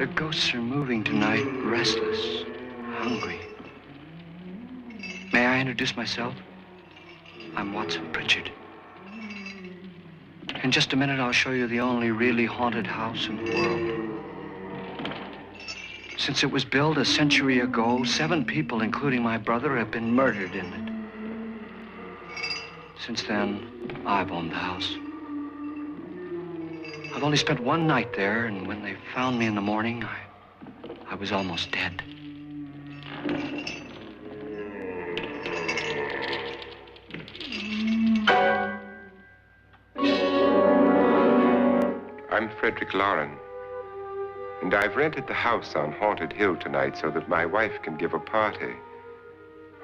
The ghosts are moving tonight, restless, hungry. May I introduce myself? I'm Watson Pritchard. In just a minute, I'll show you the only really haunted house in the world. Since it was built a century ago, 7 people, including my brother, have been murdered in it. Since then, I've owned the house. I've only spent 1 night there, and when they found me in the morning, I was almost dead. I'm Frederick Lauren, and I've rented the house on Haunted Hill tonight so that my wife can give a party.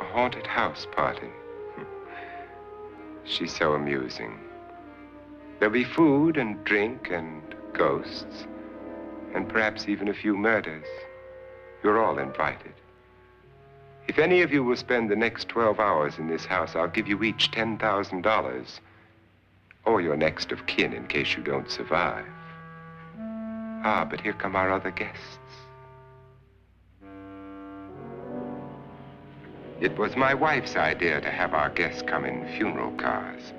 A haunted house party. She's so amusing. There'll be food and drink and ghosts, and perhaps even a few murders. You're all invited. If any of you will spend the next 12 hours in this house, I'll give you each $10,000, or your next of kin in case you don't survive. Ah, but here come our other guests. It was my wife's idea to have our guests come in funeral cars.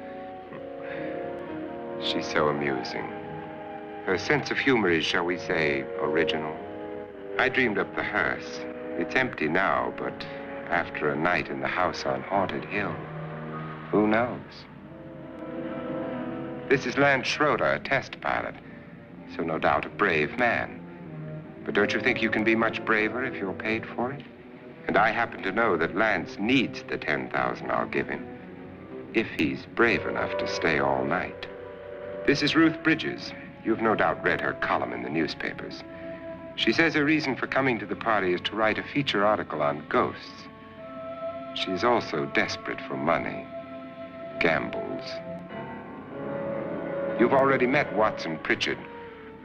She's so amusing. Her sense of humor is, shall we say, original. I dreamed up the hearse. It's empty now, but after a night in the house on Haunted Hill, who knows? This is Lance Schroeder, a test pilot, so no doubt a brave man. But don't you think you can be much braver if you're paid for it? And I happen to know that Lance needs the $10,000 I'll give him, if he's brave enough to stay all night. This is Ruth Bridges. You've no doubt read her column in the newspapers. She says her reason for coming to the party is to write a feature article on ghosts. She's also desperate for money, gambles. You've already met Watson Pritchard,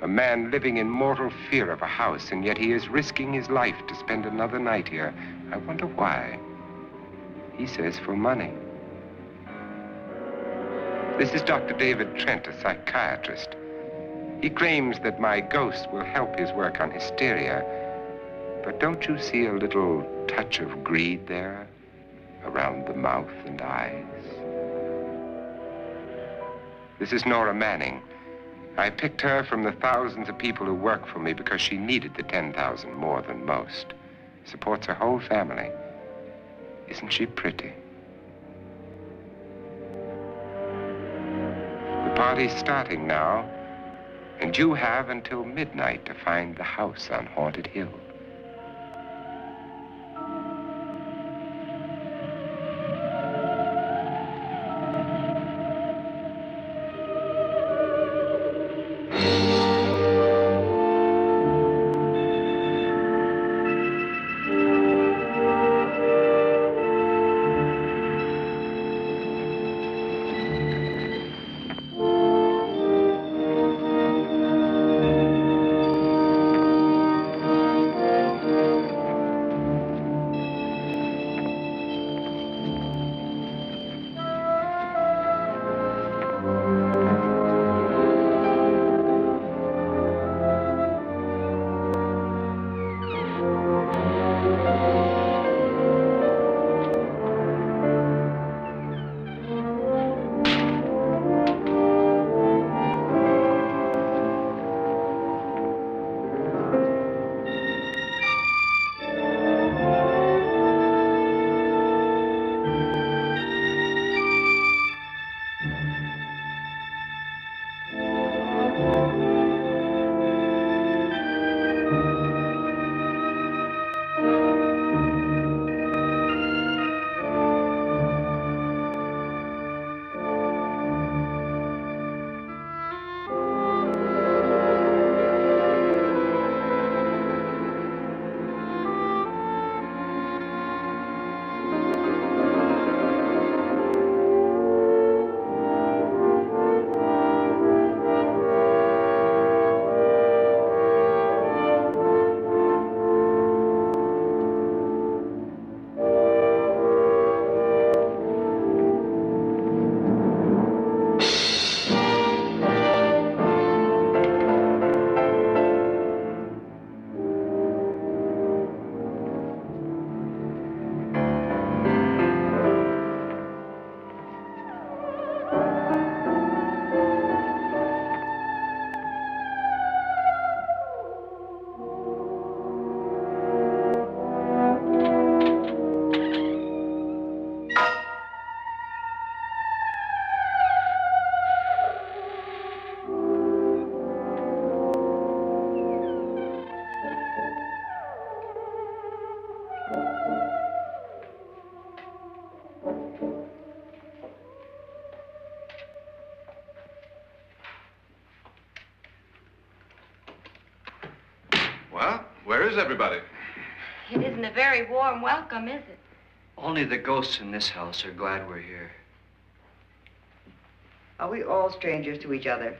a man living in mortal fear of a house, and yet he is risking his life to spend another night here. I wonder why. He says for money. This is Dr. David Trent, a psychiatrist. He claims that my ghost will help his work on hysteria. But don't you see a little touch of greed there, around the mouth and eyes? This is Nora Manning. I picked her from the thousands of people who work for me because she needed the $10,000 more than most. Supports her whole family. Isn't she pretty? The party's starting now, and you have until midnight to find the house on Haunted Hill. Well, where is everybody? It isn't a very warm welcome, is it? Only the ghosts in this house are glad we're here. Are we all strangers to each other?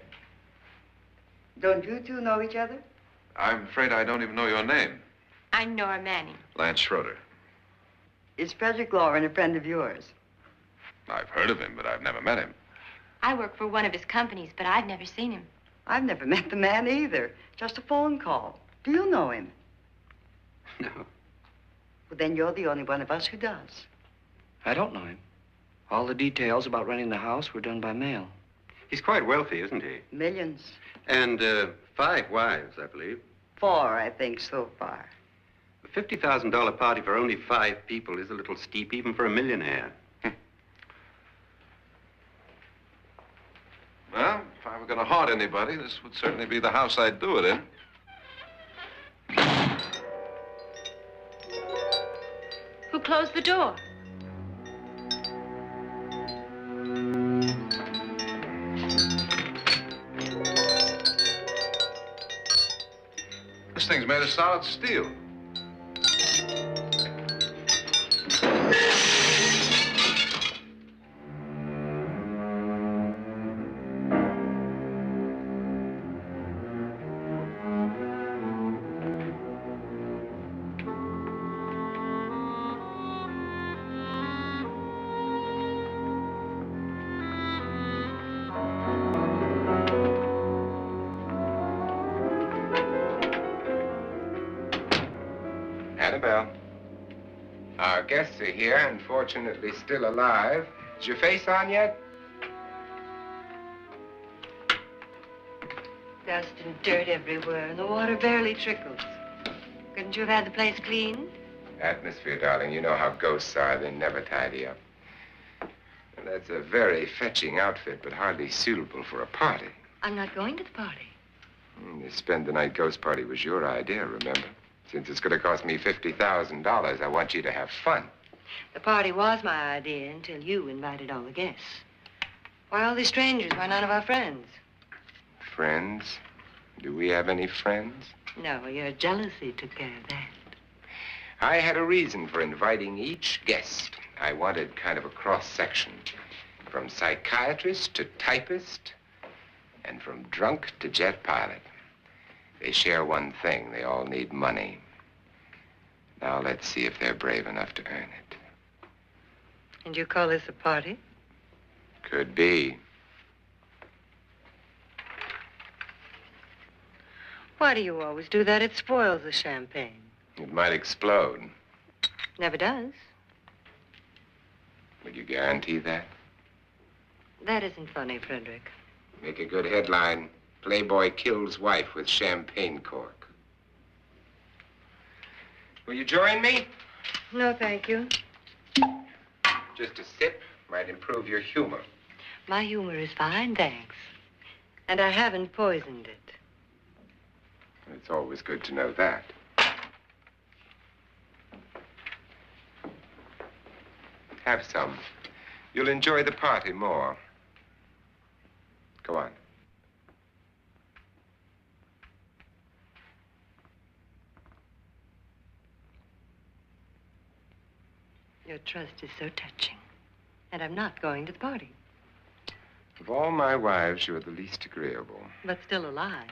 Don't you two know each other? I'm afraid I don't even know your name. I'm Nora Manning. Lance Schroeder. Is Frederick Lauren a friend of yours? I've heard of him, but I've never met him. I work for one of his companies, but I've never seen him. I've never met the man either. Just a phone call. Do you know him? No. Well, then you're the only one of us who does. I don't know him. All the details about renting the house were done by mail. He's quite wealthy, isn't he? Millions. And 5 wives, I believe. 4, I think, so far. A $50,000 party for only 5 people is a little steep, even for a millionaire. Well, if I were going to haunt anybody, this would certainly be the house I'd do it in. Who closed the door? This thing's made of solid steel. Our guests are here, unfortunately still alive. Is your face on yet? Dust and dirt everywhere, and the water barely trickles. Couldn't you have had the place cleaned? Atmosphere, darling. You know how ghosts are. They never tidy up. And that's a very fetching outfit, but hardly suitable for a party. I'm not going to the party. The spend-the-night ghost party was your idea, remember? Since it's going to cost me $50,000, I want you to have fun. The party was my idea until you invited all the guests. Why all these strangers? Why none of our friends? Friends? Do we have any friends? No, your jealousy took care of that. I had a reason for inviting each guest. I wanted kind of a cross-section. From psychiatrist to typist, and from drunk to jet pilot. They share one thing. They all need money. Now let's see if they're brave enough to earn it. And you call this a party? Could be. Why do you always do that? It spoils the champagne. It might explode. Never does. Will you guarantee that? That isn't funny, Frederick. Make a good headline. Playboy kills wife with champagne cork. Will you join me? No, thank you. Just a sip might improve your humor. My humor is fine, thanks. And I haven't poisoned it. It's always good to know that. Have some. You'll enjoy the party more. Go on. Your trust is so touching. And I'm not going to the party. Of all my wives, you're the least agreeable. But still alive.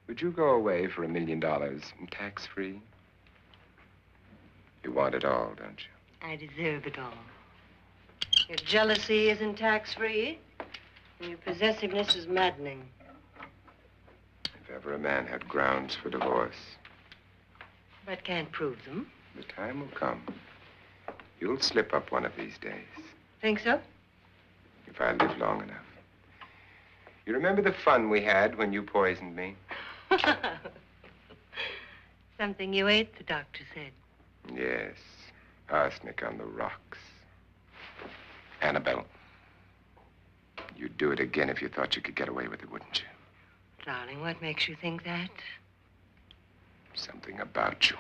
Would you go away for $1 million tax-free? You want it all, don't you? I deserve it all. Your jealousy isn't tax-free, and your possessiveness is maddening. If ever a man had grounds for divorce. But can't prove them. The time will come. You'll slip up one of these days. Think so? If I live long enough. You remember the fun we had when you poisoned me? Something you ate, the doctor said. Yes. Arsenic on the rocks. Annabelle, you'd do it again if you thought you could get away with it, wouldn't you? Darling, what makes you think that? Something about you.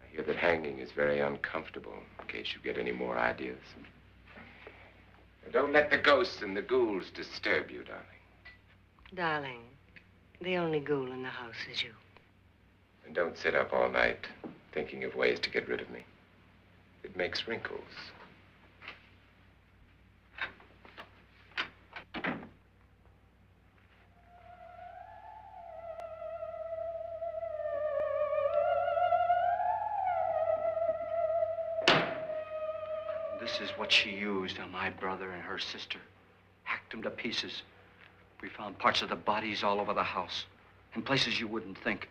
I hear that hanging is very uncomfortable, in case you get any more ideas. Now, don't let the ghosts and the ghouls disturb you, darling. Darling, the only ghoul in the house is you. And don't sit up all night thinking of ways to get rid of me. It makes wrinkles. This is what she used on my brother and her sister. Hacked them to pieces. We found parts of the bodies all over the house, in places you wouldn't think.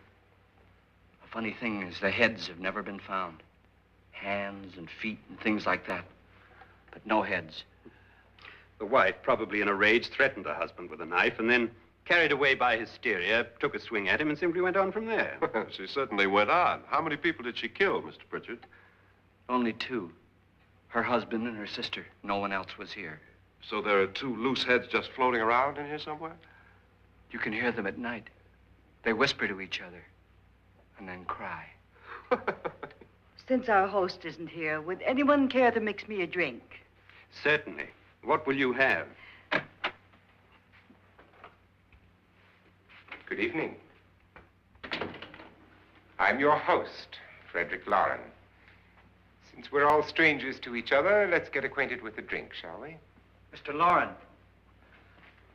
The funny thing is, the heads have never been found. Hands and feet and things like that, but no heads. The wife, probably in a rage, threatened her husband with a knife and then, carried away by hysteria, took a swing at him and simply went on from there. She certainly went on. How many people did she kill, Mr. Pritchard? Only two. Her husband and her sister. No one else was here. So there are two loose heads just floating around in here somewhere? You can hear them at night. They whisper to each other and then cry. Since our host isn't here, would anyone care to mix me a drink? Certainly. What will you have? Good evening. I'm your host, Frederick Lauren. Since we're all strangers to each other, let's get acquainted with a drink, shall we? Mr. Lauren,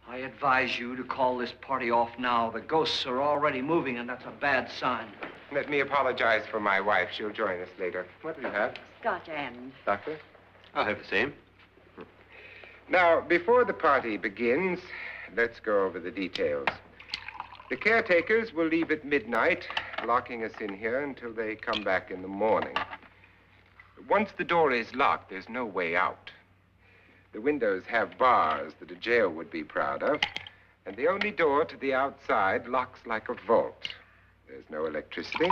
I advise you to call this party off now. The ghosts are already moving, and that's a bad sign. Let me apologize for my wife. She'll join us later. What do you have? Scotch and. Doctor? I'll have the same. Now, before the party begins, let's go over the details. The caretakers will leave at midnight, locking us in here until they come back in the morning. Once the door is locked, there's no way out. The windows have bars that a jail would be proud of, and the only door to the outside locks like a vault. There's no electricity,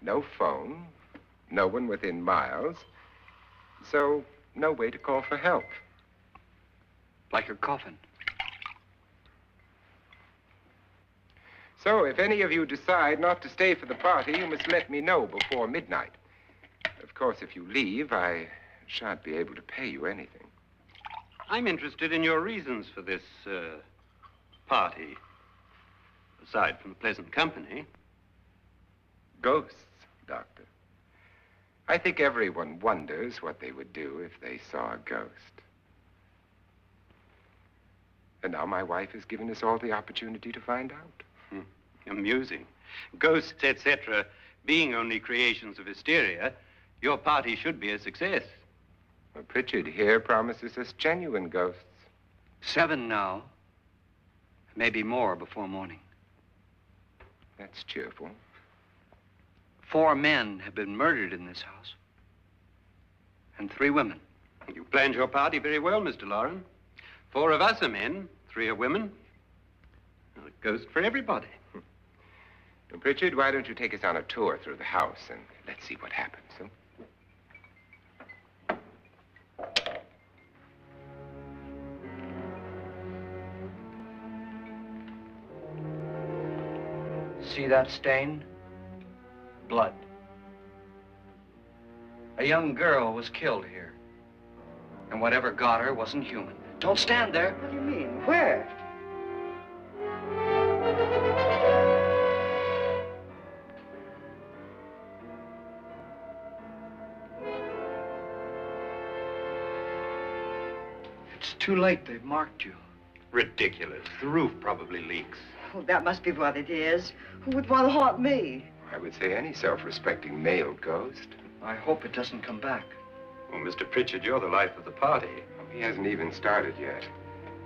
no phone, no one within miles, so no way to call for help. Like a coffin. So if any of you decide not to stay for the party, you must let me know before midnight. Of course, if you leave, I shan't be able to pay you anything. I'm interested in your reasons for this, party. Aside from the pleasant company. Ghosts, Doctor. I think everyone wonders what they would do if they saw a ghost. And now my wife has given us all the opportunity to find out. Amusing. Ghosts, etc., being only creations of hysteria, your party should be a success. Well, Pritchard here promises us genuine ghosts. 7 now. Maybe more before morning. That's cheerful. 4 men have been murdered in this house. And 3 women. You planned your party very well, Mr. Lauren. 4 of us are men, 3 are women. A ghost for everybody. Well, Pritchard, why don't you take us on a tour through the house and let's see what happens, huh? See that stain? Blood. A young girl was killed here. And whatever got her wasn't human. Don't stand there. What do you mean? Where? It's too late. They've marked you. Ridiculous. The roof probably leaks. Oh, that must be what it is. Who would want to haunt me? I would say any self-respecting male ghost. I hope it doesn't come back. Well, Mr. Pritchard, you're the life of the party. He hasn't even started yet.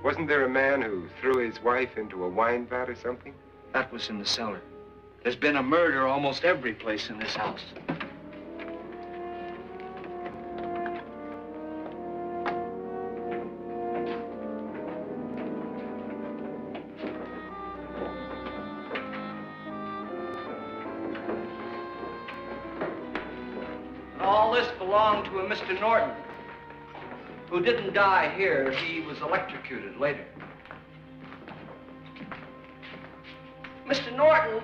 Wasn't there a man who threw his wife into a wine vat or something? That was in the cellar. There's been a murder almost every place in this house. All this belonged to a Mr. Norton, who didn't die here. He was electrocuted later. Mr. Norton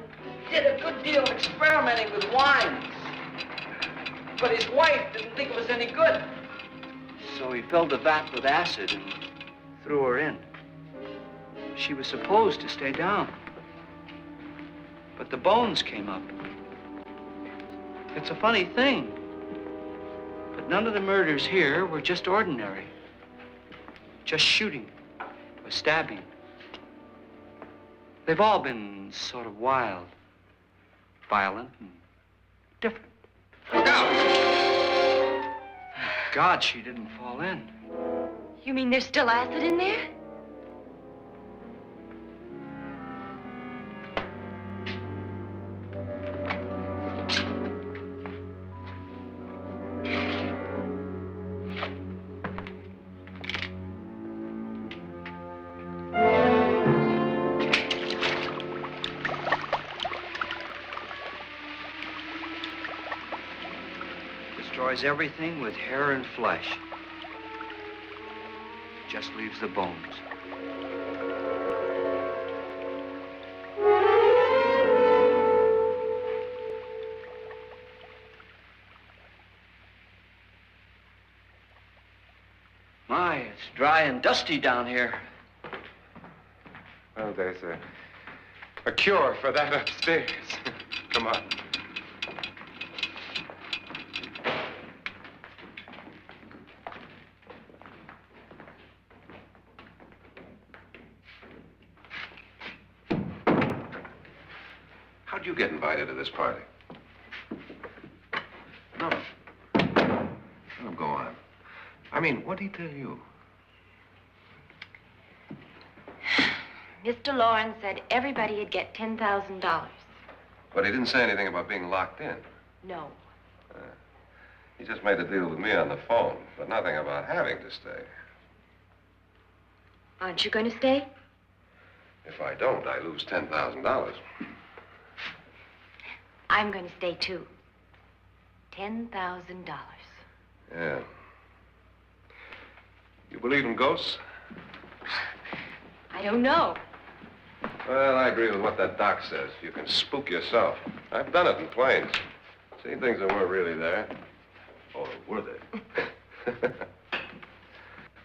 did a good deal of experimenting with wines, but his wife didn't think it was any good. So he filled the vat with acid and threw her in. She was supposed to stay down. But the bones came up. It's a funny thing, but none of the murders here were just ordinary. Just shooting or stabbing. They've all been sort of wild, violent, and different. Look out! God, she didn't fall in. You mean there's still acid in there? Destroys everything with hair and flesh. Just leaves the bones. My, it's dry and dusty down here. Well, there's a cure for that upstairs. Come on. How'd you get invited to this party? No. Oh, go on. I mean, what did he tell you? Mr. Lawrence said everybody'd get $10,000. But he didn't say anything about being locked in. No. He just made a deal with me on the phone, but nothing about having to stay. Aren't you going to stay? If I don't, I lose $10,000. I'm going to stay, too. $10,000. Yeah. You believe in ghosts? I don't know. Well, I agree with what that doc says. You can spook yourself. I've done it in planes. Seen things that weren't really there. Or were they?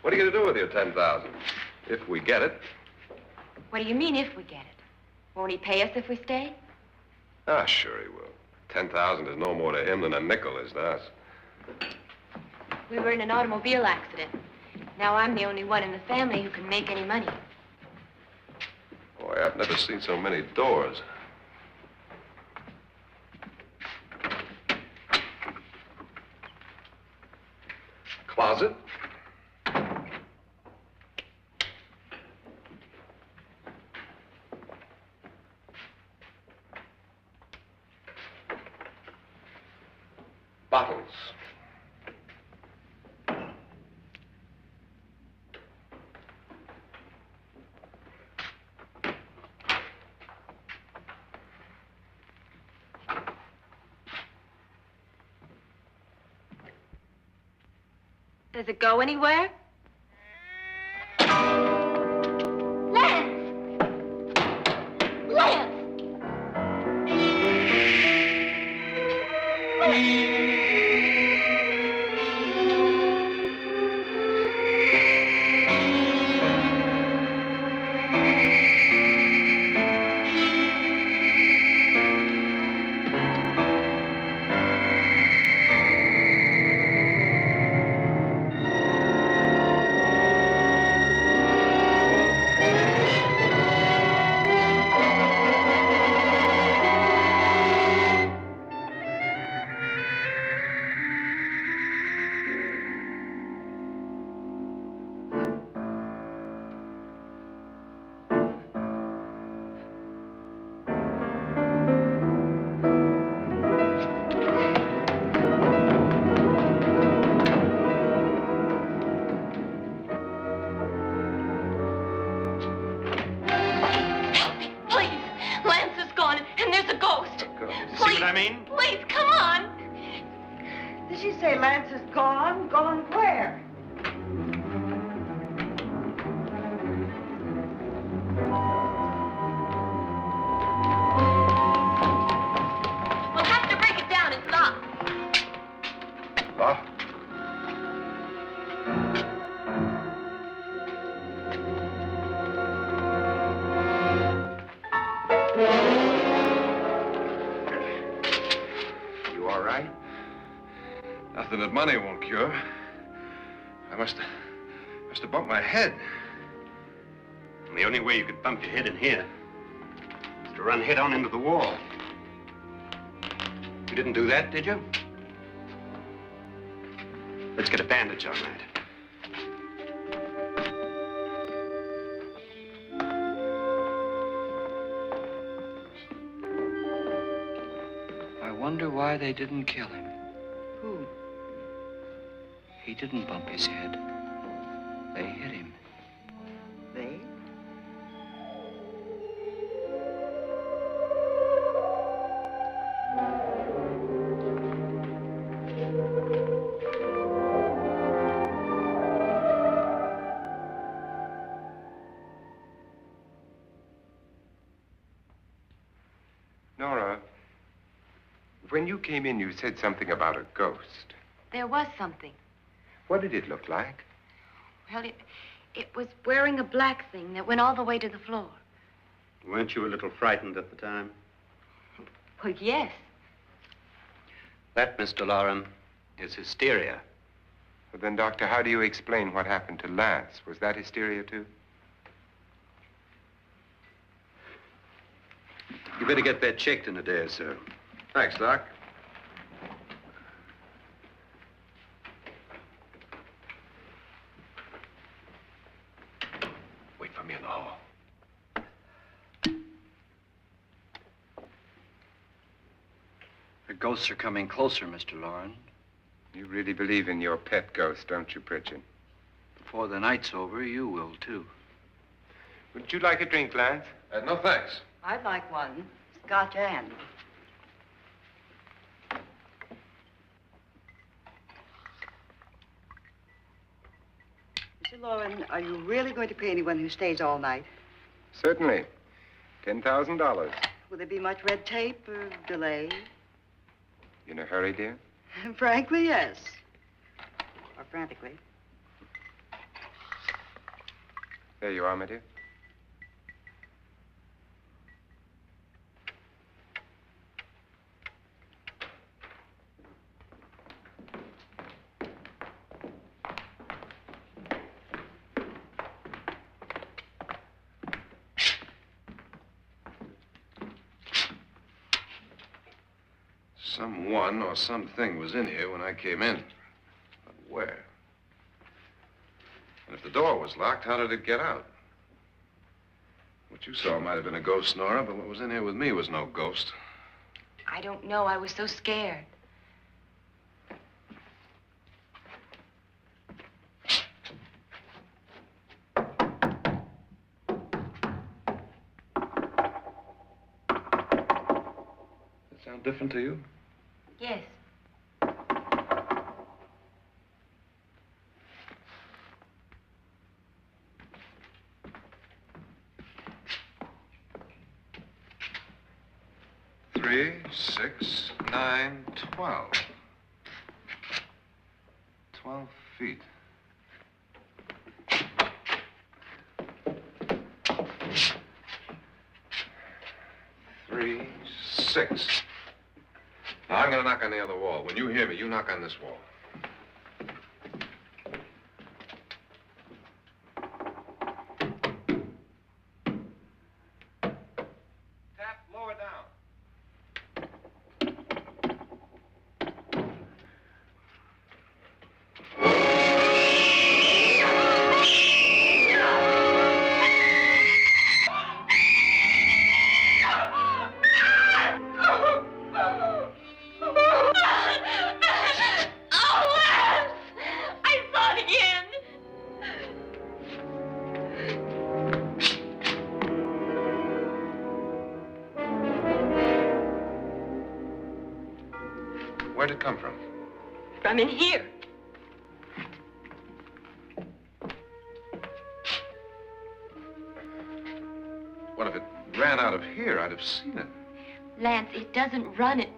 What are you going to do with your $10,000? If we get it. What do you mean, if we get it? Won't he pay us if we stay? Ah, sure he will. 10,000 is no more to him than a nickel is to us. We were in an automobile accident. Now I'm the only one in the family who can make any money. Boy, I've never seen so many doors. Closet? Bottles. Does it go anywhere? Lance! Lance! Did she say Lance is gone? Gone where? We'll have to break it down. It's locked. Locked? something that money won't cure. I must have bumped my head. And the only way you could bump your head in here is to run head on into the wall. You didn't do that, did you? Let's get a bandage on that. I wonder why they didn't kill him. Who? He didn't bump his head. They hit him. They? Nora, when you came in, you said something about a ghost. There was something. What did it look like? Well, it was wearing a black thing that went all the way to the floor. Weren't you a little frightened at the time? Well, yes. That, Mr. Loren, is hysteria. Well, then, Doctor, how do you explain what happened to Lance? Was that hysteria, too? You better get that checked in a day or so. Thanks, Doc. Wait for me in the hall. The ghosts are coming closer, Mr. Loren. You really believe in your pet ghost, don't you, Prețul? Before the night's over, you will, too. Would you like a drink, Lance? No, thanks. I'd like one. Scotch and. Mr. Loren, are you really going to pay anyone who stays all night? Certainly. $10,000. Will there be much red tape or delay? You in a hurry, dear? Frankly, yes. Or frantically. There you are, my dear. Someone or something was in here when I came in. But where? And if the door was locked, how did it get out? What you saw might have been a ghost, Nora, but what was in here with me was no ghost. I don't know. I was so scared. Does it sound different to you? Yes. Three, 6, 9, 12. 12 feet. Three, 6. Now, I'm going to knock on the other wall. When you hear me, you knock on this wall. Tap lower down. Where'd it come from? From in here. What if it ran out of here? I'd have seen it. Lance, it doesn't run. It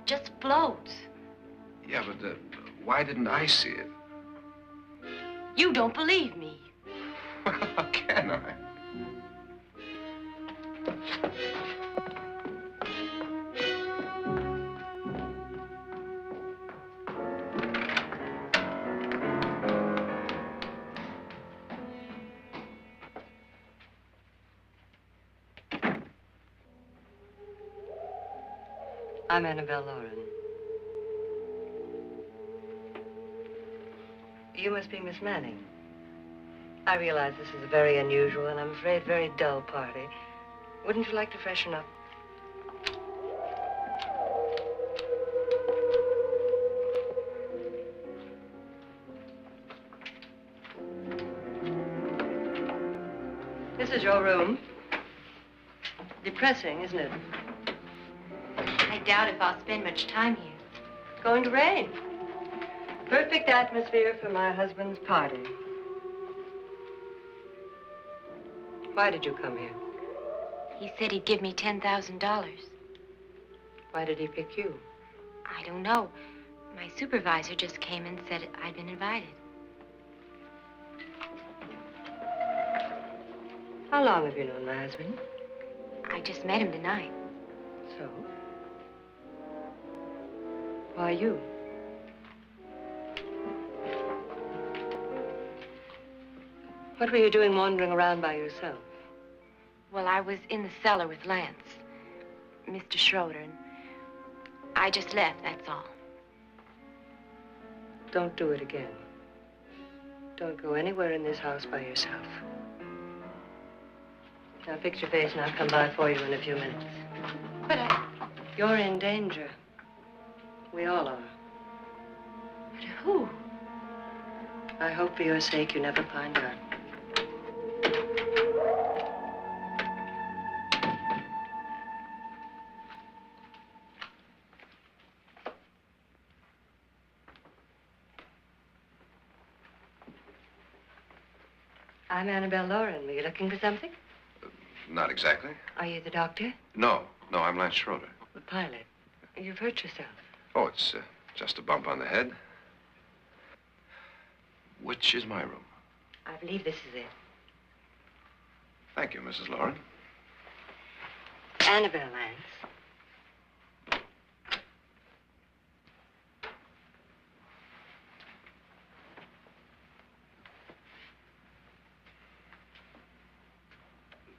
just floats. Yeah, but why didn't I see it? You don't believe me. Well, how can I? I'm Annabelle Lauren. You must be Miss Manning. I realize this is a very unusual and I'm afraid very dull party. Wouldn't you like to freshen up? This is your room. Depressing, isn't it? I doubt if I'll spend much time here. It's going to rain. Perfect atmosphere for my husband's party. Why did you come here? He said he'd give me $10,000. Why did he pick you? I don't know. My supervisor just came and said I'd been invited. How long have you known my husband? I just met him tonight. So? Why you? What were you doing wandering around by yourself? Well, I was in the cellar with Lance, Mr. Schroeder, and I just left, that's all. Don't do it again. Don't go anywhere in this house by yourself. Now fix your face and I'll come by for you in a few minutes. But You're in danger. We all are. But who? I hope for your sake you never find out. I'm Annabelle Lauren. Were you looking for something? Not exactly. Are you the doctor? No, I'm Lance Schroeder. The pilot. You've hurt yourself. Oh, it's just a bump on the head. Which is my room? I believe this is it. Thank you, Mrs. Lauren. Annabelle Lance.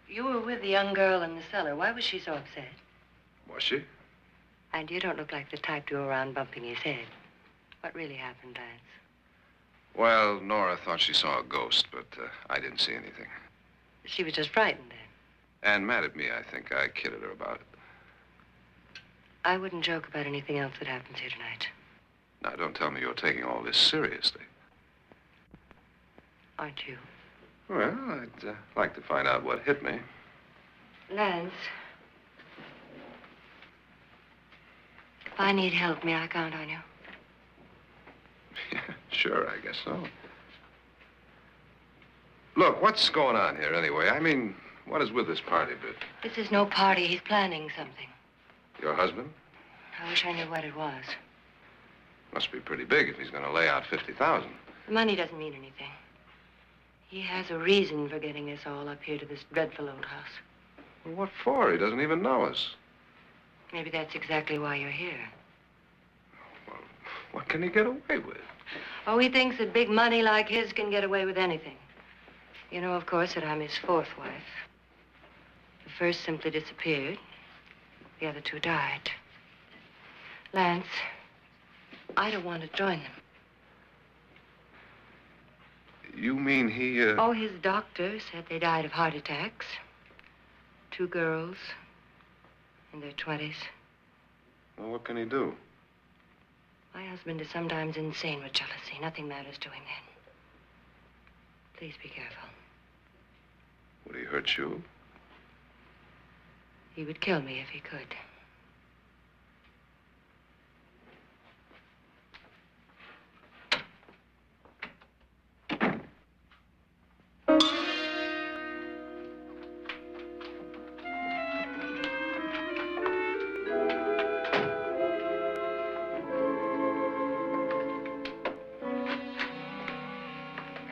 You were with the young girl in the cellar. Why was she so upset? Was she? And you don't look like the type to go around bumping his head. What really happened, Lance? Well, Nora thought she saw a ghost, but I didn't see anything. She was just frightened then. And mad at me, I think. I kidded her about it. I wouldn't joke about anything else that happens here tonight. Now, don't tell me you're taking all this seriously. Aren't you? Well, I'd like to find out what hit me. Lance. If I need help, may I count on you? Yeah, sure, I guess so. Look, what's going on here anyway? I mean, what is with this party bit? This is no party. He's planning something. Your husband? I wish I knew what it was. Must be pretty big if he's going to lay out 50,000. The money doesn't mean anything. He has a reason for getting us all up here to this dreadful old house. Well, what for? He doesn't even know us. Maybe that's exactly why you're here. Well, what can he get away with? Oh, he thinks that big money like his can get away with anything. You know, of course, that I'm his fourth wife. The first simply disappeared. The other two died. Lance, I don't want to join them. You mean he, Oh, his doctor said they died of heart attacks. 2 girls in their 20s. Well, what can he do? My husband is sometimes insane with jealousy. Nothing matters to him then. Please be careful. Would he hurt you? He would kill me if he could.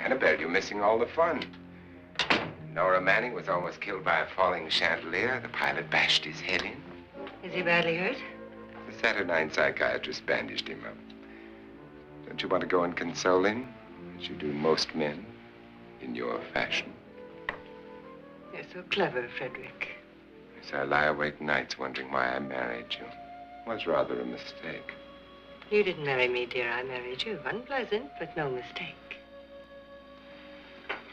Annabelle, you're missing all the fun. Nora Manning was almost killed by a falling chandelier. The pilot bashed his head in. Is he badly hurt? The Saturnine psychiatrist bandaged him up. Don't you want to go and console him, as you do most men, in your fashion? You're so clever, Frederick. Yes, I lie awake nights wondering why I married you. was rather a mistake. You didn't marry me, dear. I married you. Unpleasant, but no mistake.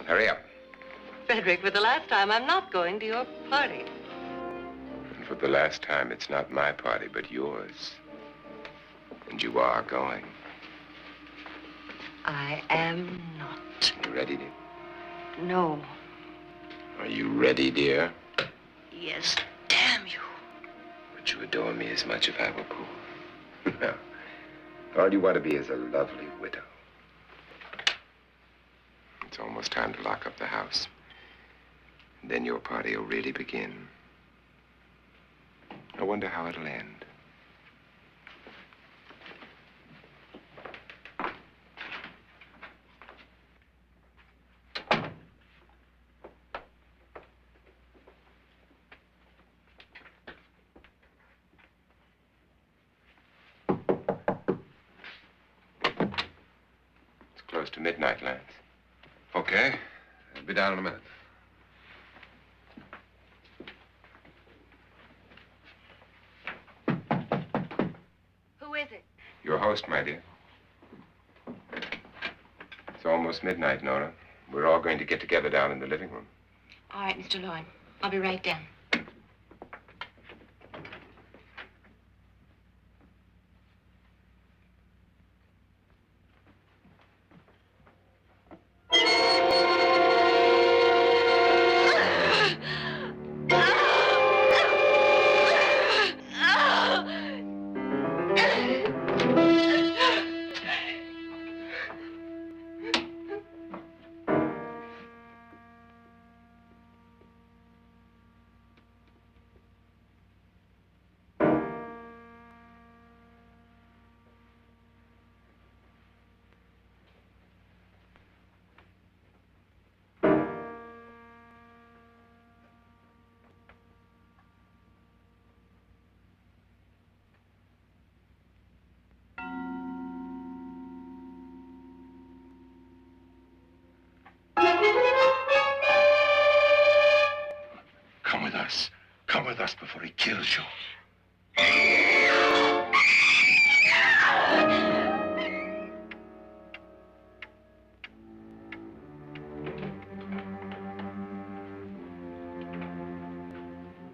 Hurry up. Frederick, for the last time, I'm not going to your party. And for the last time, it's not my party, but yours. And you are going. I am not. You ready, dear? No. Are you ready, dear? Yes, damn you. Would you adore me as much if I were poor? No. All you want to be is a lovely widow. It's almost time to lock up the house. And then your party will really begin. I wonder how it'll end. It's close to midnight, Lance. Okay. I'll be down in a minute. Who is it? Your host, my dear. It's almost midnight, Nora. We're all going to get together down in the living room. All right, Mr. Lloyd. I'll be right down. Come with us before he kills you.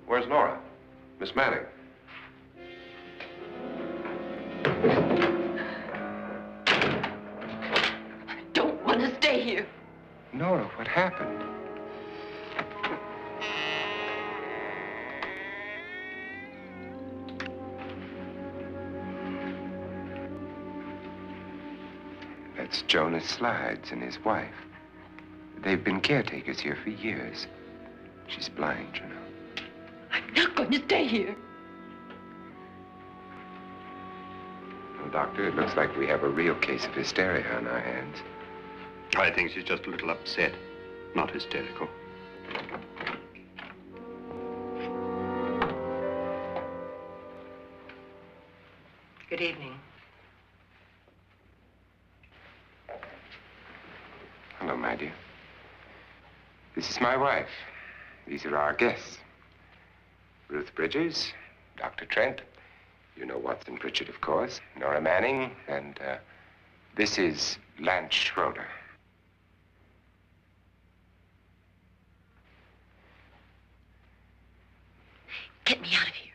Where's Nora? Miss Manning? I don't want to stay here. Nora, what happened? That's Jonas Slides and his wife. They've been caretakers here for years. She's blind, you know. I'm not going to stay here. Well, Doctor, it looks like we have a real case of hysteria on our hands. I think she's just a little upset, not hysterical. Good evening. Hello, my dear. This is my wife. These are our guests. Ruth Bridges, Dr. Trent. You know Watson Pritchard, of course. Nora Manning, and this is Lance Schroeder. Get me out of here.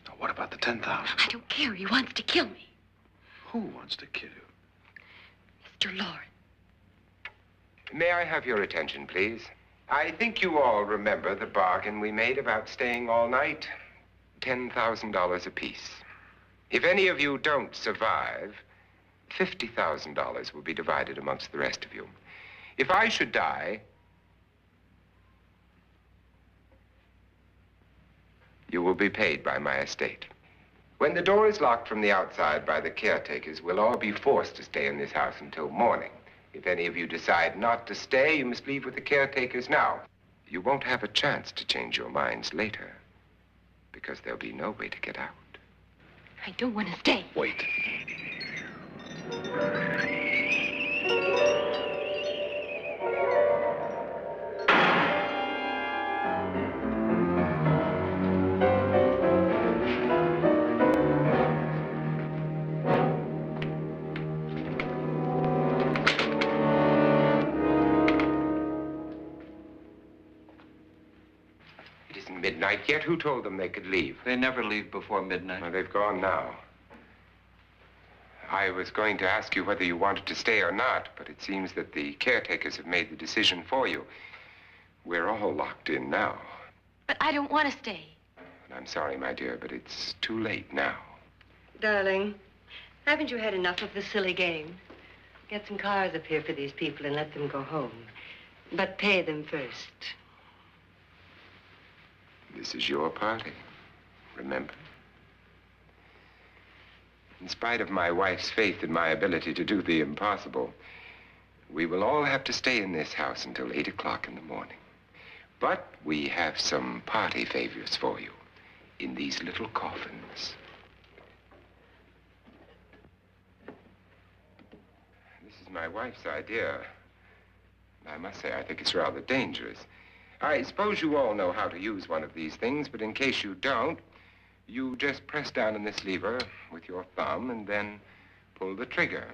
Now, what about the 10,000? I don't care. He wants to kill me. Who wants to kill you? Mr. Lawrence. May I have your attention, please? I think you all remember the bargain we made about staying all night. $10,000 apiece. If any of you don't survive, $50,000 will be divided amongst the rest of you. If I should die, you will be paid by my estate. When the door is locked from the outside by the caretakers, we'll all be forced to stay in this house until morning. If any of you decide not to stay, you must leave with the caretakers now. You won't have a chance to change your minds later, because there'll be no way to get out. I don't want to stay. Wait. It isn't midnight yet. Who told them they could leave? They never leave before midnight. Well, they've gone now. I was going to ask you whether you wanted to stay or not, but it seems that the caretakers have made the decision for you. We're all locked in now. But I don't want to stay. And I'm sorry, my dear, but it's too late now. Darling, haven't you had enough of the silly game? Get some cars up here for these people and let them go home. But pay them first. This is your party, remember? In spite of my wife's faith in my ability to do the impossible, we will all have to stay in this house until 8 o'clock in the morning. But we have some party favors for you in these little coffins. This is my wife's idea. I must say, I think it's rather dangerous. I suppose you all know how to use one of these things, but in case you don't, you just press down on this lever with your thumb and then pull the trigger.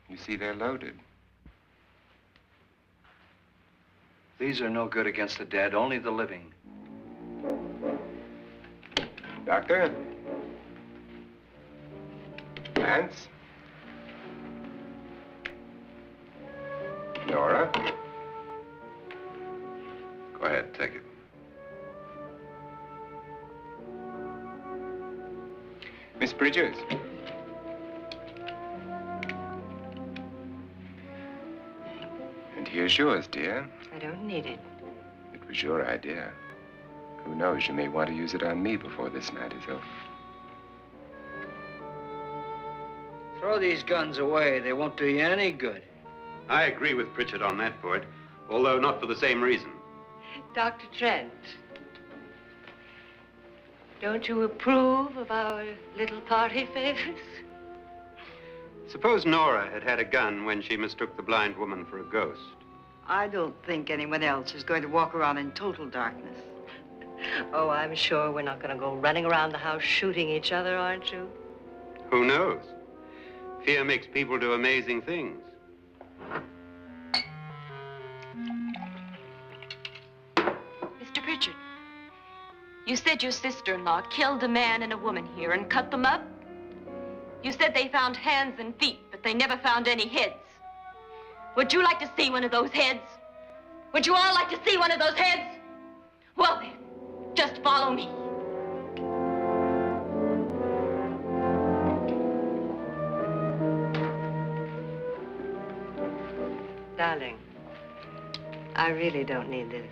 You see, they're loaded. These are no good against the dead, only the living. Doctor? Lance? Nora? Go ahead, take it. Miss Bridges? And here's yours, dear. I don't need it. It was your idea. Who knows, you may want to use it on me before this night is over. Throw these guns away. They won't do you any good. I agree with Pritchard on that point, although not for the same reason. Dr. Trent, don't you approve of our little party favors? Suppose Nora had had a gun when she mistook the blind woman for a ghost. I don't think anyone else is going to walk around in total darkness. Oh, I'm sure we're not going to go running around the house shooting each other, aren't you? Who knows? Fear makes people do amazing things. Mr. Pritchard, you said your sister-in-law killed a man and a woman here and cut them up? You said they found hands and feet, but they never found any heads. Would you like to see one of those heads? Would you all like to see one of those heads? Well then, just follow me. Darling, I really don't need this.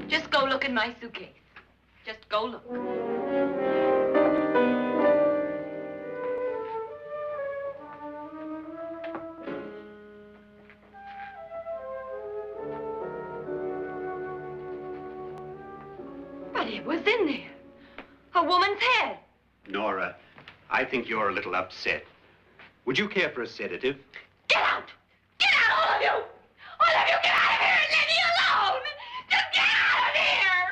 Just go look in my suitcase. Just go look. But it was in there. A woman's head. Nora, I think you're a little upset. Would you care for a sedative? Get out! Get out, all of you! All of you, get out of here and leave me alone! Just get out of here!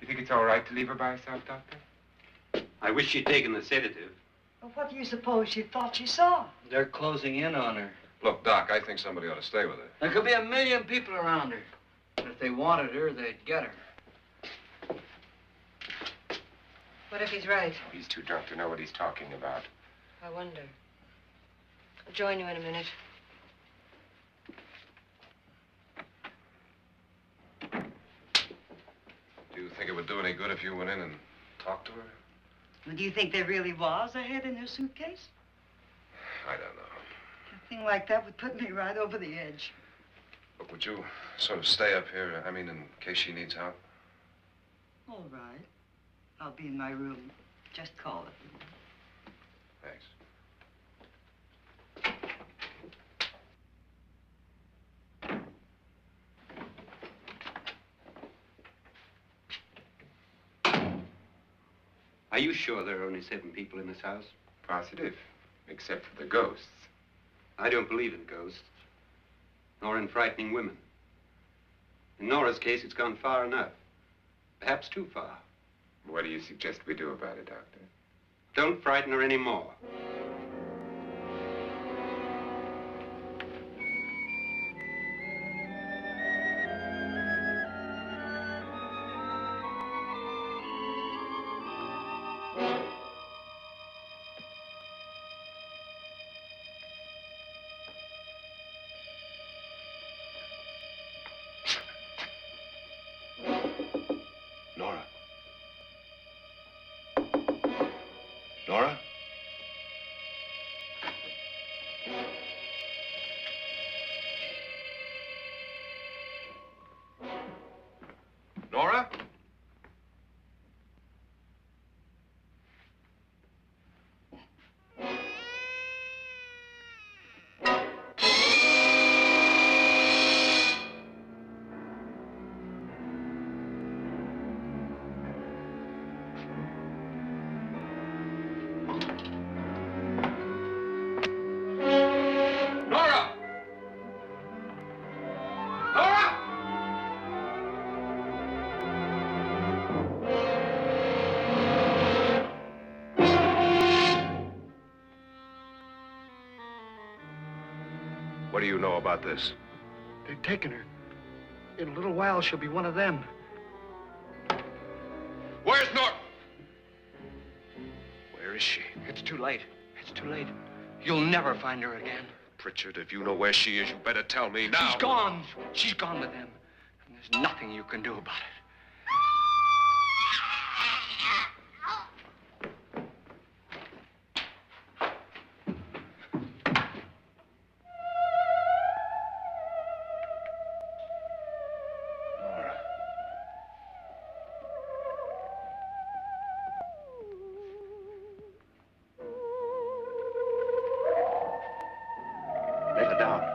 You think it's all right to leave her by herself, Doctor? I wish she'd taken the sedative. Well, what do you suppose she thought she saw? They're closing in on her. Look, Doc, I think somebody ought to stay with her. There could be 1 million people around her. And if they wanted her, they'd get her. What if he's right? He's too drunk to know what he's talking about. I wonder. I'll join you in a minute. Do you think it would do any good if you went in and talked to her? Well, do you think there really was a head in her suitcase? I don't know. A thing like that would put me right over the edge. Look, would you sort of stay up here, I mean, in case she needs help? All right. I'll be in my room. Just call it. Thanks. Are you sure there are only 7 people in this house? Positive, except for the ghosts. I don't believe in ghosts, nor in frightening women. In Nora's case, it's gone far enough. Perhaps too far. What do you suggest we do about it, Doctor? Don't frighten her anymore. Nora? Nora? Nora? What do you know about this? They've taken her. In a little while, she'll be one of them. Where's Norton? Where is she? It's too late. It's too late. You'll never find her again. Pritchard, if you know where she is, you better tell me now. She's gone. She's gone with them. And there's nothing you can do about it. Let her down.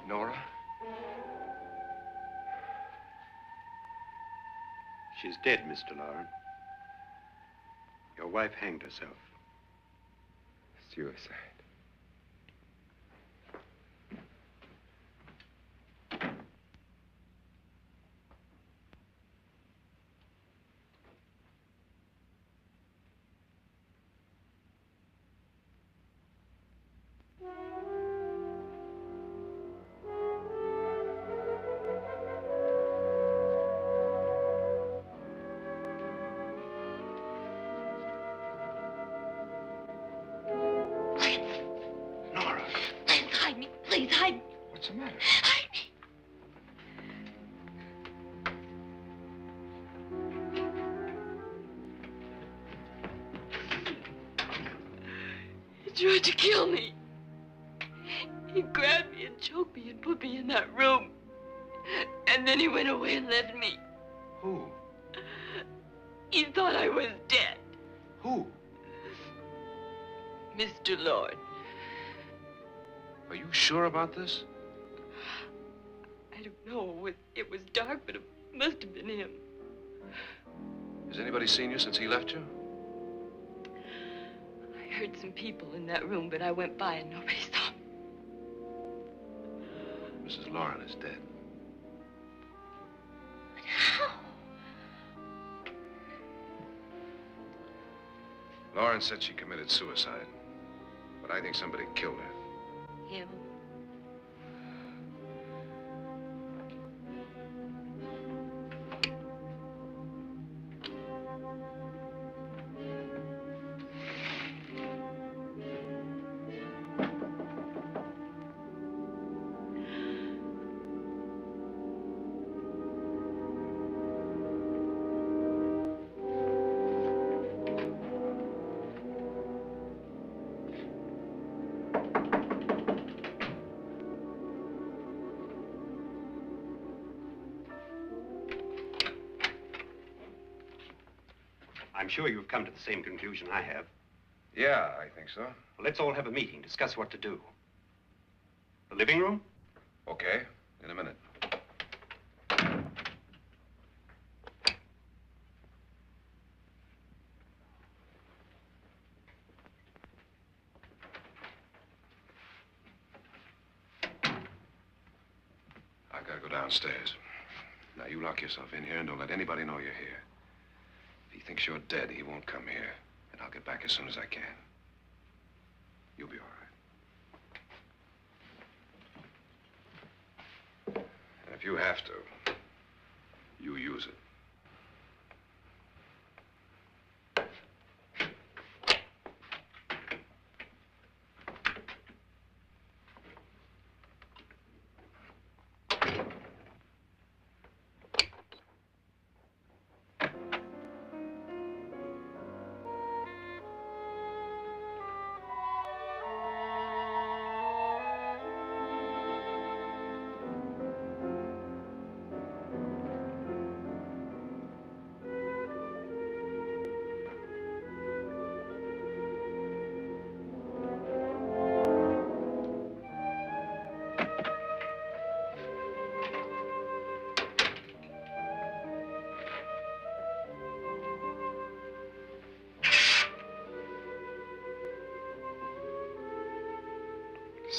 Nora? She's dead, Mr. Lauren. Your wife hanged herself. Suicide. Please, hide me. What's the matter? Hide me. He tried to kill me. He grabbed me and choked me and put me in that room. And then he went away and left me. Who? He thought I was dead. Who? Mr. Lord. Are you sure about this? I don't know. It was dark, but it must have been him. Has anybody seen you since he left you? I heard some people in that room, but I went by and nobody saw me. Mrs. Lauren is dead. But how? Lauren said she committed suicide, but I think somebody killed her. Him? I'm sure you've come to the same conclusion I have. Yeah, I think so. Well, let's all have a meeting, discuss what to do. The living room? Okay, in a minute. I gotta go downstairs. Now, you lock yourself in here and don't let anybody know you're here. If he thinks you're dead, he won't come here. And I'll get back as soon as I can. You'll be all right. And if you have to, you use it.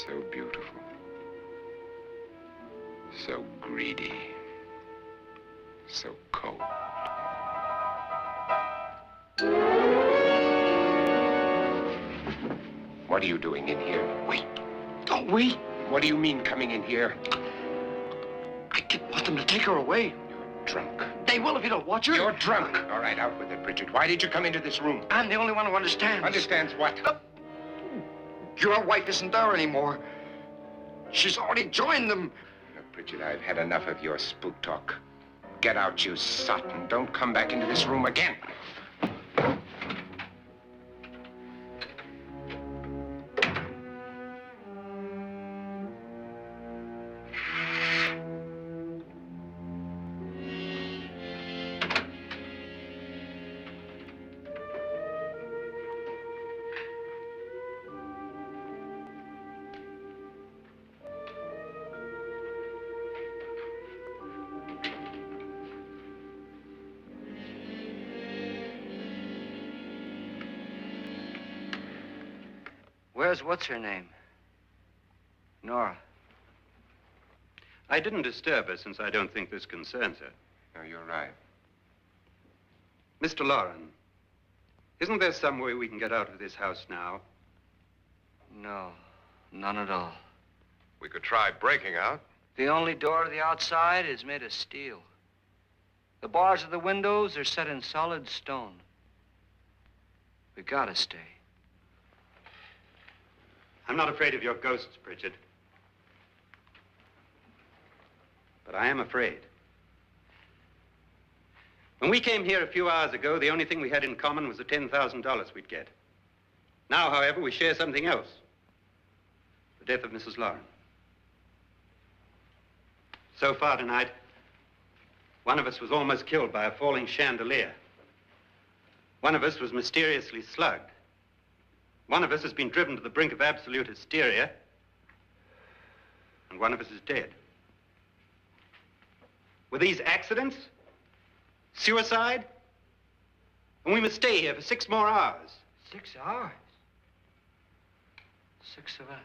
So beautiful. So greedy. So cold. What are you doing in here? Wait. Don't wait. What do you mean coming in here? I didn't want them to take her away. You're drunk. They will if you don't watch her. You're drunk. All right, out with it, Bridget. Why did you come into this room? I'm the only one who understands. Understands what? Your wife isn't there anymore. She's already joined them. Look, Bridget, I've had enough of your spook talk. Get out, you sot, and don't come back into this room again. Where's what's-her-name? Nora. I didn't disturb her since I don't think this concerns her. No, you're right. Mr. Loren, isn't there some way we can get out of this house now? No, none at all. We could try breaking out. The only door to the outside is made of steel. The bars of the windows are set in solid stone. We gotta stay. I'm not afraid of your ghosts, Preçul. But I am afraid. When we came here a few hours ago, the only thing we had in common was the $10,000 we'd get. Now, however, we share something else. The death of Mrs. Loren. So far tonight, one of us was almost killed by a falling chandelier. One of us was mysteriously slugged. One of us has been driven to the brink of absolute hysteria, and one of us is dead. Were these accidents? Suicide? And we must stay here for 6 more hours. 6 hours? 6 of us.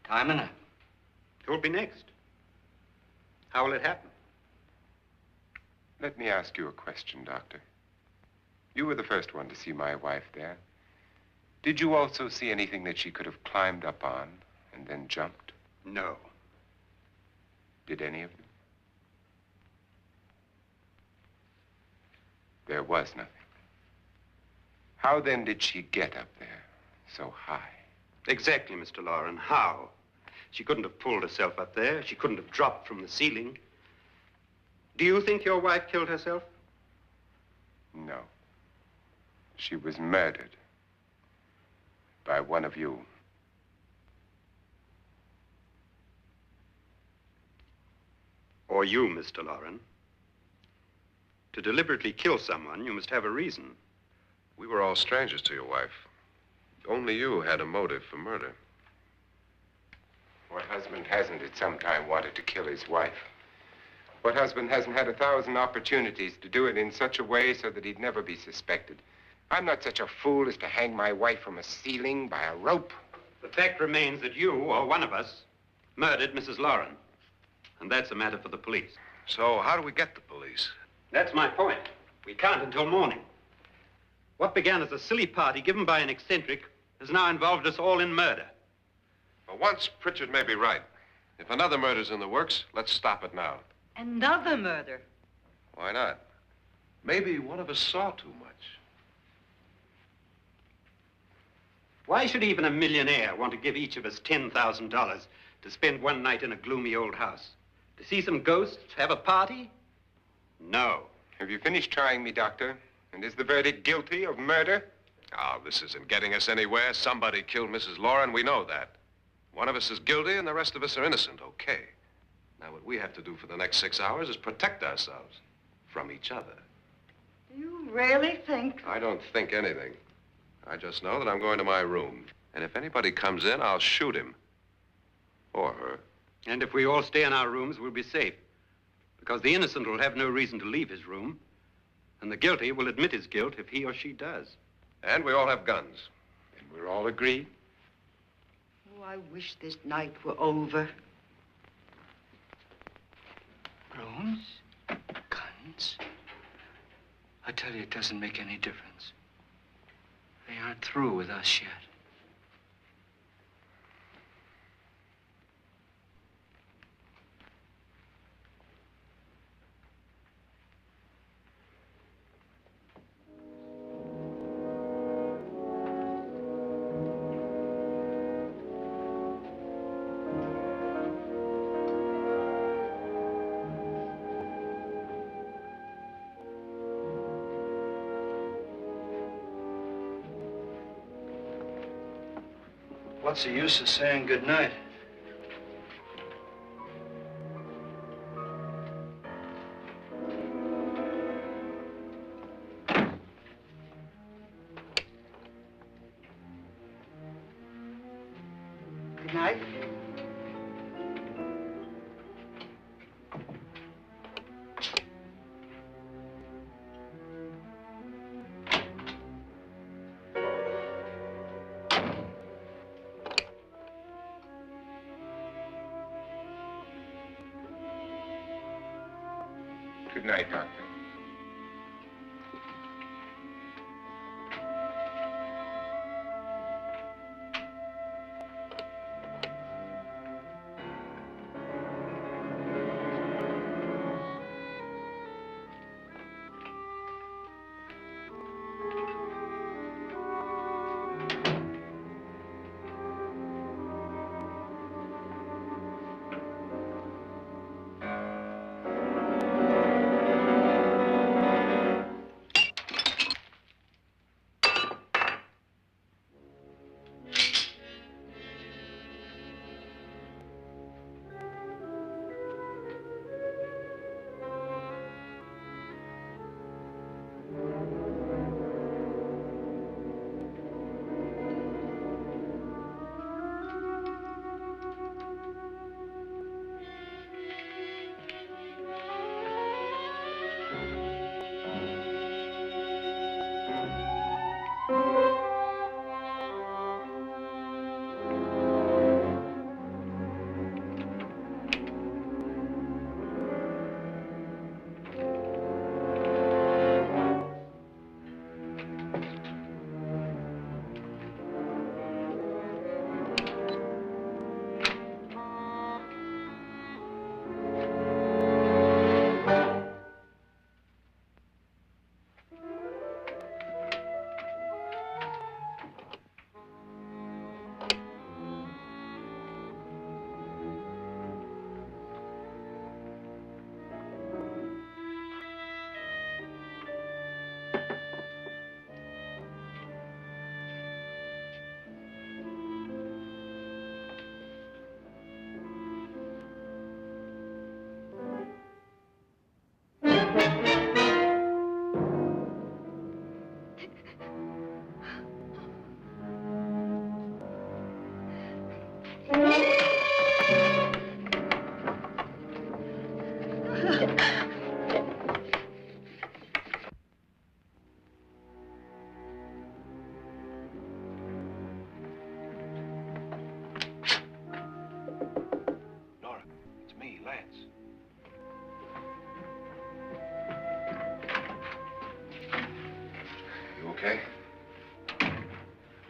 Time enough. Who'll be next? How will it happen? Let me ask you a question, Doctor. You were the first one to see my wife there. Did you also see anything that she could have climbed up on and then jumped? No. Did any of you? There was nothing. How then did she get up there so high? Exactly, Mr. Loren. How? She couldn't have pulled herself up there. She couldn't have dropped from the ceiling. Do you think your wife killed herself? No. She was murdered by one of you. Or you, Mr. Loren. To deliberately kill someone, you must have a reason. We were all strangers to your wife. Only you had a motive for murder. What husband hasn't at some time wanted to kill his wife? What husband hasn't had 1,000 opportunities to do it in such a way so that he'd never be suspected? I'm not such a fool as to hang my wife from a ceiling by a rope. The fact remains that you, or one of us, murdered Mrs. Lauren. And that's a matter for the police. So how do we get the police? That's my point. We can't until morning. What began as a silly party given by an eccentric has now involved us all in murder. For once, Pritchard may be right. If another murder's in the works, let's stop it now. Another murder? Why not? Maybe one of us saw too much. Why should even a millionaire want to give each of us $10,000 to spend one night in a gloomy old house? To see some ghosts, have a party? No. Have you finished trying me, Doctor? And is the verdict guilty of murder? Oh, this isn't getting us anywhere. Somebody killed Mrs. Lauren, we know that. One of us is guilty and the rest of us are innocent, okay. Now, what we have to do for the next 6 hours is protect ourselves from each other. You really think? I don't think anything. I just know that I'm going to my room. And if anybody comes in, I'll shoot him. Or her. And if we all stay in our rooms, we'll be safe. Because the innocent will have no reason to leave his room. And the guilty will admit his guilt if he or she does. And we all have guns. And we're all agreed? Oh, I wish this night were over. Rooms? Guns? I tell you, it doesn't make any difference. They aren't through with us yet. What's the use of saying good night? Good night. Good night, Doctor.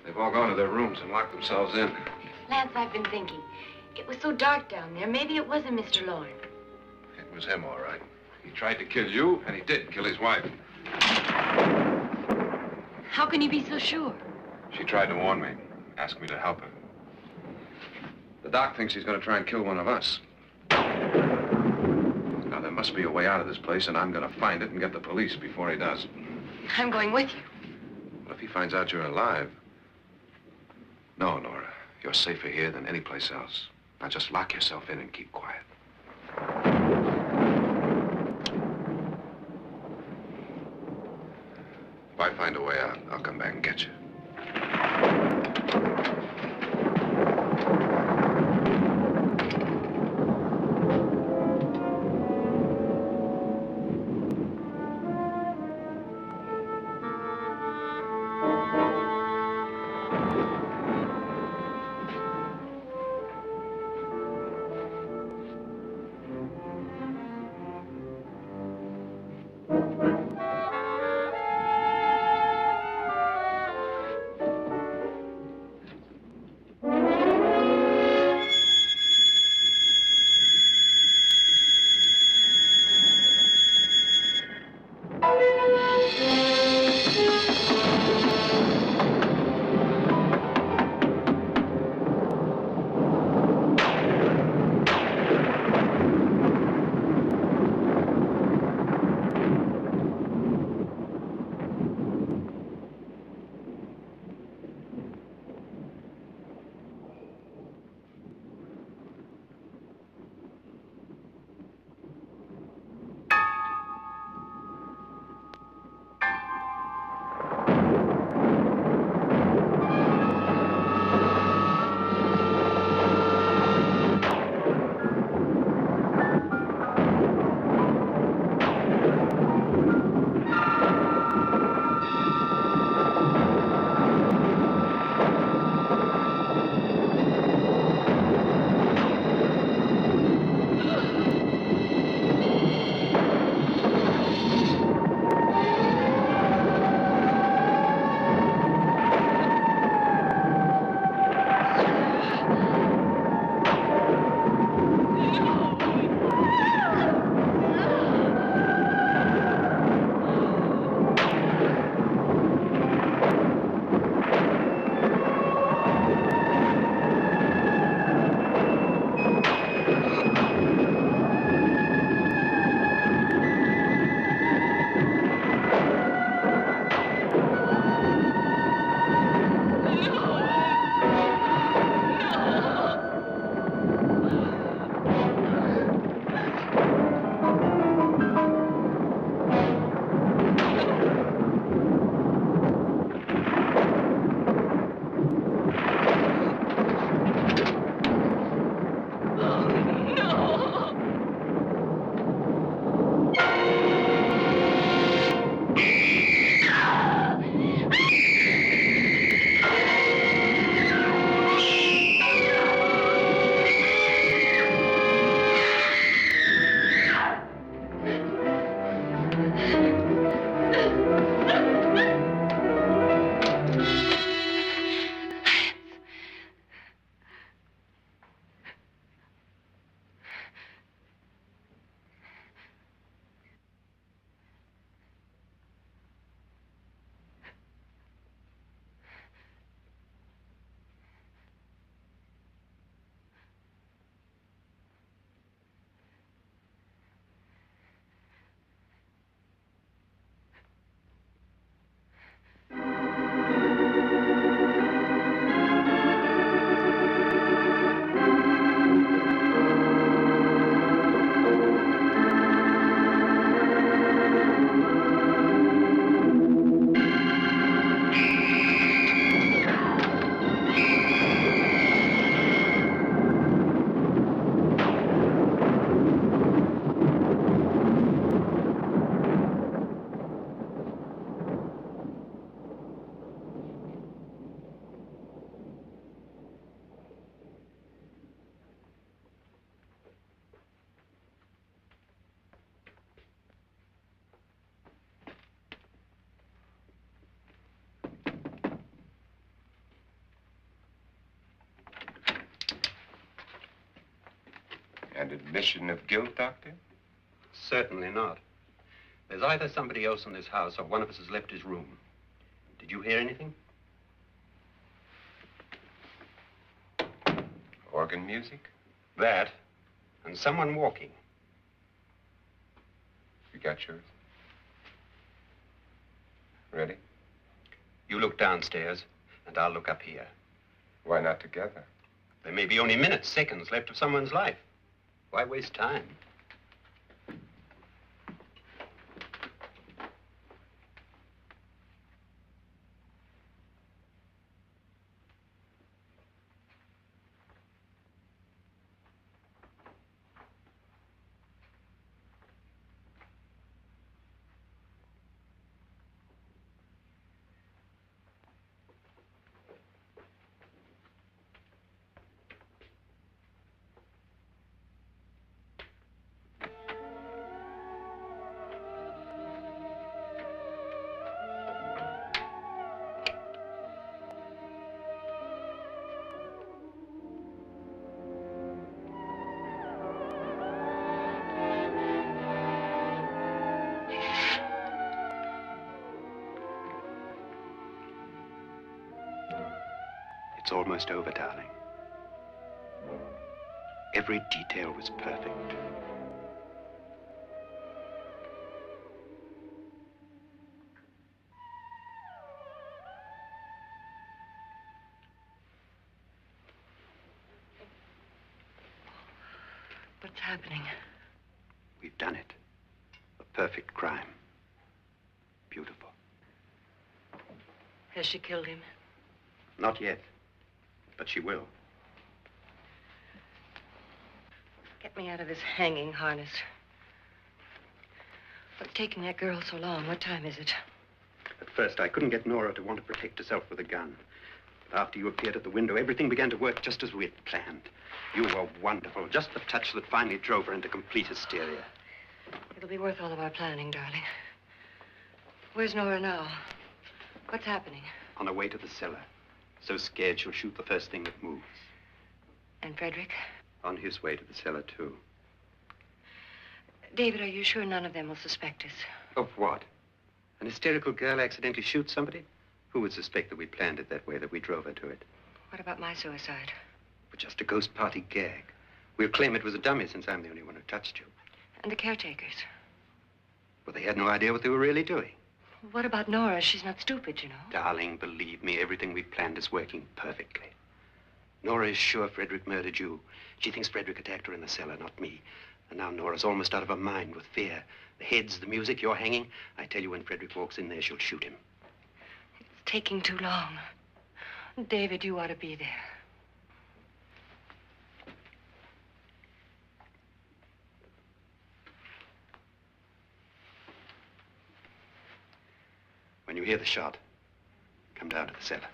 They've all gone to their rooms and locked themselves in. Lance, I've been thinking. It was so dark down there. Maybe it wasn't Mr. Lorne. It was him, all right. He tried to kill you, and he did kill his wife. How can you be so sure? She tried to warn me, asked me to help her. The doc thinks he's going to try and kill one of us. Now, there must be a way out of this place, and I'm going to find it and get the police before he does. I'm going with you. What if he finds out you're alive? No, Nora. You're safer here than any place else. Now just lock yourself in and keep quiet. If I find a way out, I'll come back and get you. And admission of guilt, Doctor? Certainly not. There's either somebody else in this house or one of us has left his room. Did you hear anything? Organ music? That, and someone walking. You got yours? Ready? You look downstairs, and I'll look up here. Why not together? There may be only minutes, seconds left of someone's life. Why waste time? It's almost over, darling. Every detail was perfect. What's happening? We've done it. A perfect crime. Beautiful. Has she killed him? Not yet, but she will. Get me out of this hanging harness. What's taking that girl so long? What time is it? At first, I couldn't get Nora to want to protect herself with a gun. But after you appeared at the window, everything began to work just as we had planned. You were wonderful. Just the touch that finally drove her into complete hysteria. It'll be worth all of our planning, darling. Where's Nora now? What's happening? On her way to the cellar. So scared she'll shoot the first thing that moves. And Frederick? On his way to the cellar, too. David, are you sure none of them will suspect us? Of what? An hysterical girl accidentally shoots somebody? Who would suspect that we planned it that way, that we drove her to it? What about my suicide? But just a ghost party gag. We'll claim it was a dummy since I'm the only one who touched you. And the caretakers? Well, they had no idea what they were really doing. What about Nora? She's not stupid, you know. Darling, believe me, everything we planned is working perfectly. Nora is sure Frederick murdered you. She thinks Frederick attacked her in the cellar, not me. And now Nora's almost out of her mind with fear. The heads, the music, you're hanging. I tell you, when Frederick walks in there, she'll shoot him. It's taking too long. David, you ought to be there. When you hear the shot, come down to the cellar.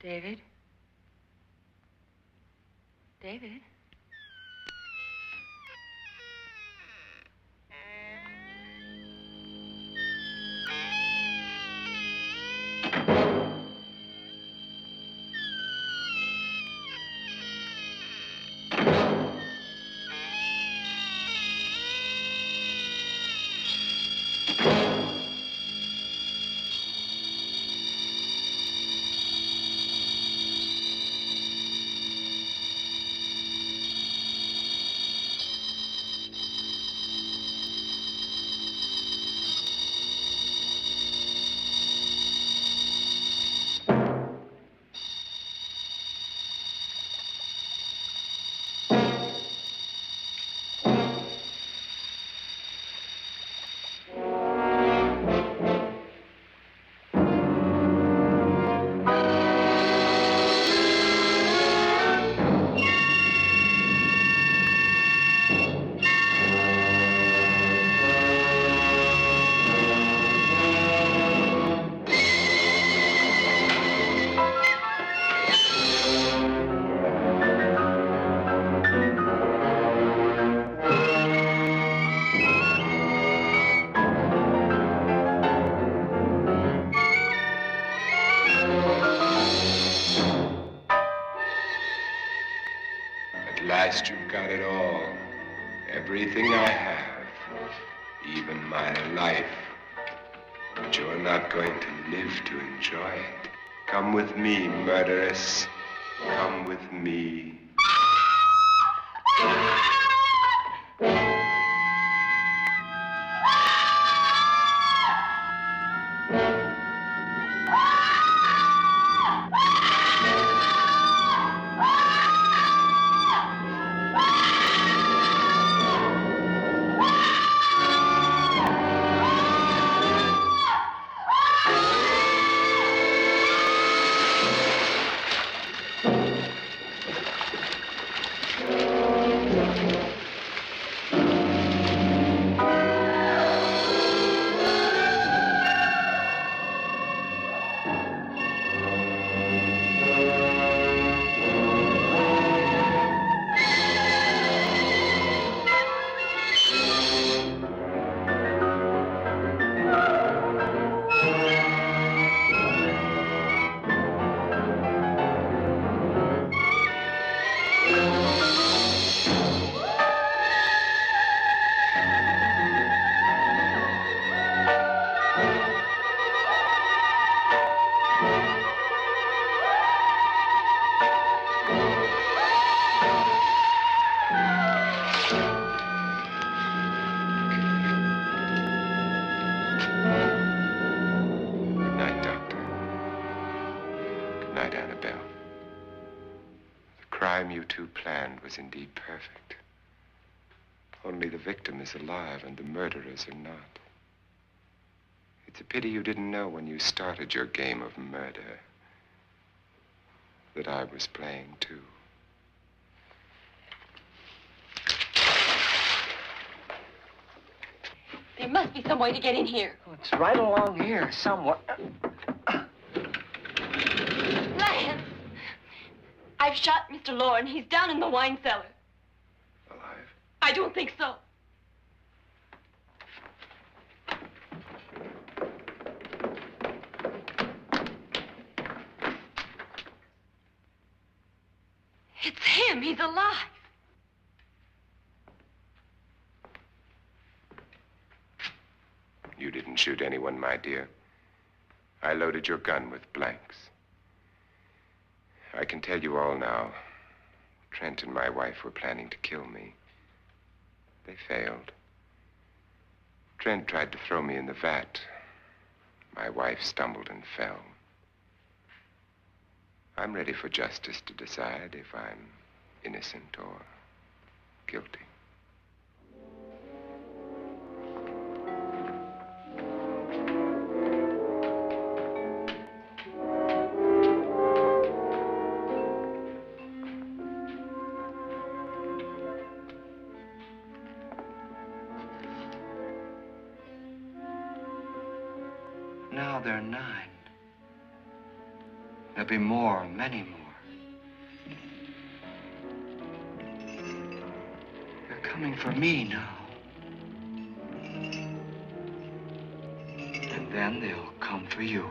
David? David? You've got it all. Everything I have. Even my life. But you're not going to live to enjoy it. Come with me, murderess. Come with me. You two planned was indeed perfect. Only the victim is alive and the murderers are not. It's a pity you didn't know when you started your game of murder that I was playing too. There must be some way to get in here. Oh, it's right along here somewhere. Lance! I've shot Mr. Lorne. He's down in the wine cellar. Alive? I don't think so. It's him. He's alive. You didn't shoot anyone, my dear. I loaded your gun with blanks. I can tell you all now. Trent and my wife were planning to kill me. They failed. Trent tried to throw me in the vat. My wife stumbled and fell. I'm ready for justice to decide if I'm innocent or guilty. Now they're 9. There'll be more, many more. They're coming for me now. And then they'll come for you.